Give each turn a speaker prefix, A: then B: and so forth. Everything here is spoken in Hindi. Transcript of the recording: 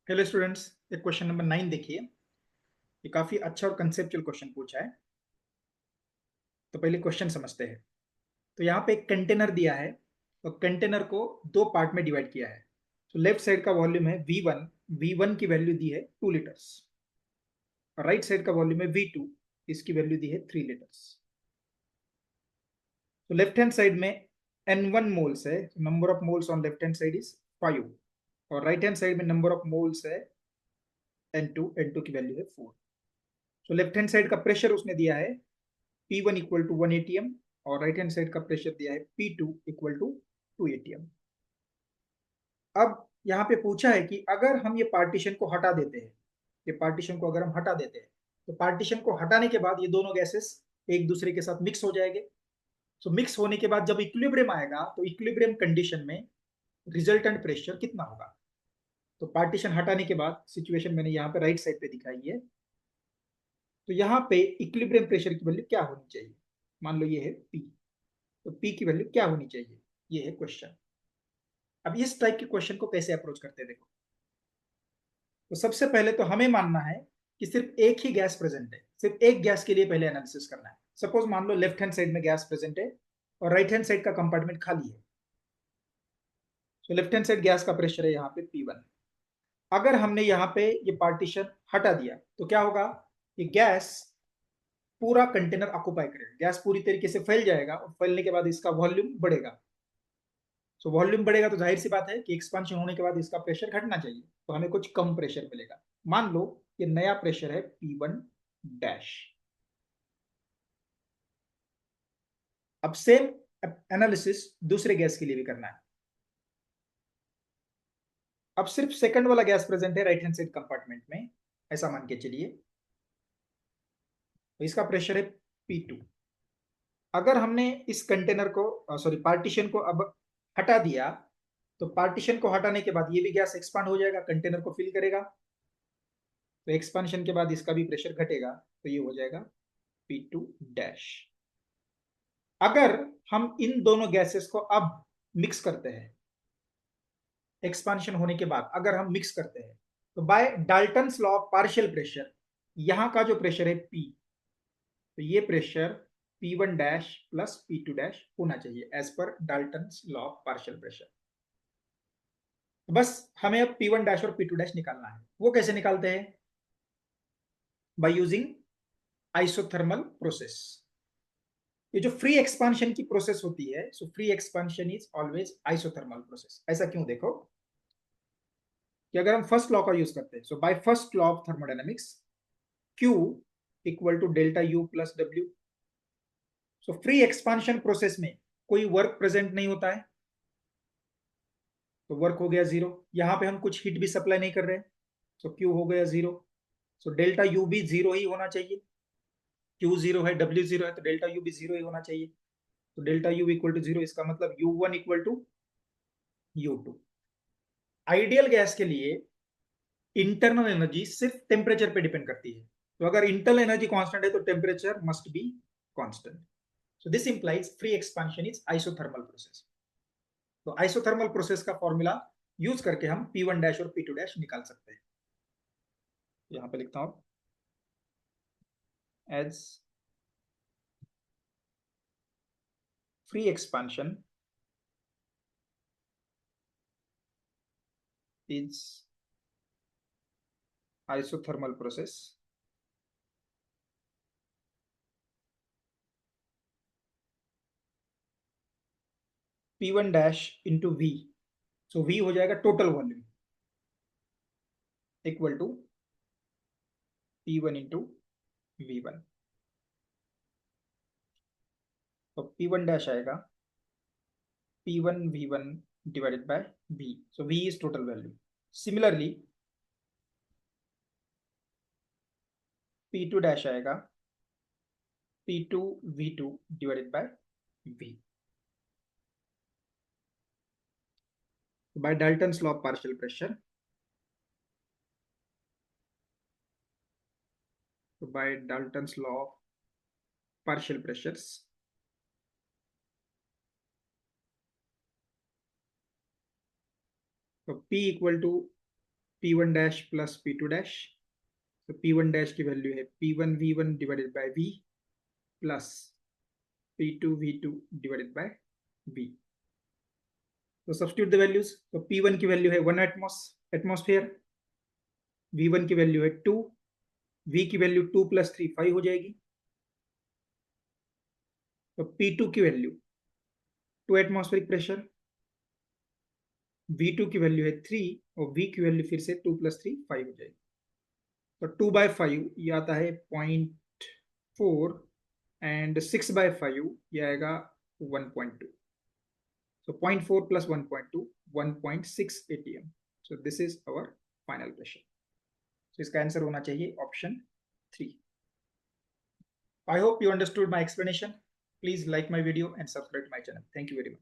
A: हेलो स्टूडेंट्स, ये क्वेश्चन नंबर 9 देखिए। ये काफी अच्छा और कंसेप्चुअल क्वेश्चन पूछा है। तो पहले क्वेश्चन समझते हैं। तो यहाँ पे एक कंटेनर दिया है और कंटेनर को दो पार्ट में डिवाइड किया है। तो लेफ्ट साइड का वॉल्यूम है V1। V1 की वैल्यू दी है 2 लीटर्स और राइट साइड का वॉल्यूम है V2। इसकी वैल्यू दी है 3 लीटर्स। तो लेफ्ट हैंड साइड में N1 मोल्स है। Number of moles on left hand side is 5 और राइट हैंड साइड में नंबर ऑफ मोल्स है N2। N2 की वैल्यू है 4। तो लेफ्ट हैंड साइड का प्रेशर उसने दिया है P1 इक्वल टू 1 atm और राइट हैंड साइड का प्रेशर दिया है P2 इक्वल टू 2 atm। अब यहाँ पे पूछा है कि अगर हम ये पार्टीशन को हटा देते हैं, ये पार्टीशन को अगर हम हटा देते हैं तो पार्टीशन को हटाने के बाद ये दोनों गैसेस एक दूसरे के साथ मिक्स हो जाएंगे। तो मिक्स होने के बाद जब इक्विलिब्रियम आएगा तो इक्विलिब्रियम कंडीशन में रिजल्टेंट प्रेशर कितना होगा। तो पार्टीशन हटाने के बाद सिचुएशन मैंने यहाँ पे राइट साइड पे दिखाई है। तो यहाँ पे इक्विलिब्रियम प्रेशर की वैल्यू क्या होनी चाहिए। मान लो ये है P, तो P की वैल्यू क्या होनी चाहिए, ये है क्वेश्चन। अब इस टाइप के क्वेश्चन को कैसे अप्रोच करते हैं देखो। तो सबसे पहले तो हमें मानना है कि सिर्फ एक ही गैस प्रेजेंट है। सिर्फ एक गैस के लिए पहले एनालिसिस करना है। सपोज मान लो लेफ्ट हैंड साइड में गैस प्रेजेंट है और राइट हैंड साइड का कंपार्टमेंट खाली है। तो लेफ्ट हैंड साइड गैस का प्रेशर है यहाँ पे P1। अगर हमने यहाँ पे ये पार्टीशन हटा दिया तो क्या होगा, ये गैस पूरा कंटेनर ऑक्युपाई करेगा। गैस पूरी तरीके से फैल जाएगा और फैलने के बाद इसका वॉल्यूम बढ़ेगा। तो वॉल्यूम बढ़ेगा तो जाहिर सी बात है कि एक्सपांशन होने के बाद इसका प्रेशर घटना चाहिए, तो हमें कुछ कम प्रेशर मिलेगा। मान लो ये नया प्रेशर है P1 डैश। अब सेम एनालिसिस दूसरे गैस के लिए भी करना है। अब सिर्फ सेकंड वाला गैस प्रेजेंट है राइट हैंड साइड कंपार्टमेंट में, ऐसा मान के चलिए। तो इसका प्रेशर है P2। अगर हमने इस कंटेनर को सॉरी पार्टीशन को अब हटा दिया तो पार्टीशन को हटाने के बाद ये भी गैस एक्सपांड हो जाएगा, कंटेनर को फिल करेगा। तो एक्सपांशन के बाद इसका भी प्रेशर घटेगा, तो ये हो जाएगा P2 डैश। अगर हम इन दोनों गैसेस को अब मिक्स करते हैं, एक्सपांशन होने के बाद अगर हम मिक्स करते हैं तो by Dalton's law of partial pressure यहां का जो प्रेशर है P, तो ये pressure P1 dash plus P2 dash होना चाहिए एज पर Dalton's law of partial pressure. तो बस हमें अब P1 डैश और P2 डैश निकालना है। वो कैसे निकालते हैं, बाय यूजिंग आइसोथर्मल प्रोसेस। ये जो फ्री एक्सपांशन की प्रोसेस होती है, सो free expansion is always isothermal process. ऐसा क्यों, देखो कि अगर हम फर्स्ट लॉ का यूज करते हैं, so by first law of thermodynamics Q equal to delta U plus W। So free expansion process में कोई वर्क प्रेजेंट नहीं होता है, तो वर्क हो गया जीरो। यहां पे हम कुछ हीट भी सप्लाई नहीं कर रहे, सो Q हो गया जीरो। सो डेल्टा U भी जीरो ही होना चाहिए। Q जीरो है, W जीरो है, तो डेल्टा U भी जीरो ही होना चाहिए। तो delta U equal to zero, इसका मतलब U1 equal to U2। Ideal gas के लिए इंटरनल एनर्जी सिर्फ टेम्परेचर पे डिपेंड करती है। तो अगर इंटरनल एनर्जी कांस्टेंट है तो temperature must be constant. So this implies free expansion is isothermal process. तो आइसोथर्मल प्रोसेस का फॉर्मूला यूज करके हम P1 डैश और P2 डैश निकाल सकते हैं। यहां पे लिखता हूं as free expansion is isothermal process P1 dash into V। So V हो जाएगा total volume equal to P1 into V1। तो P1 डैश आएगा P1 V1 divided by V. So V is total value. Similarly, P2 dash आएगा P2 V2 divided by V. By Dalton's law of partial pressure, so by Dalton's law of partial pressures, so P equal to P1 dash plus P2 dash. तो P1 dash की वैल्यू है P1 V1 divided by V plus P2 V2 divided by V. तो सब्स्टिट्यूट द वैल्यूज. तो P1 की वैल्यू है 1 एटमॉस्फेयर, V1 की वैल्यू है 2, V की वैल्यू 2 + 3 5 हो जाएगी. तो P2 की वैल्यू 2 एटमॉस्फेरिक प्रेशर, V2 की वैल्यू है 3 और V की वैल्यू फिर से 2 + 3 5 हो जाएगी. तो 2/5 ये आता है 0.4 एंड 6/5 ये आएगा 1.2. So 0.4 plus 1.2, 1.6 atm. So this is our final pressure. So इसका आंसर होना चाहिए option 3. I hope you understood my explanation. Please like my video and subscribe to my channel. Thank you very much.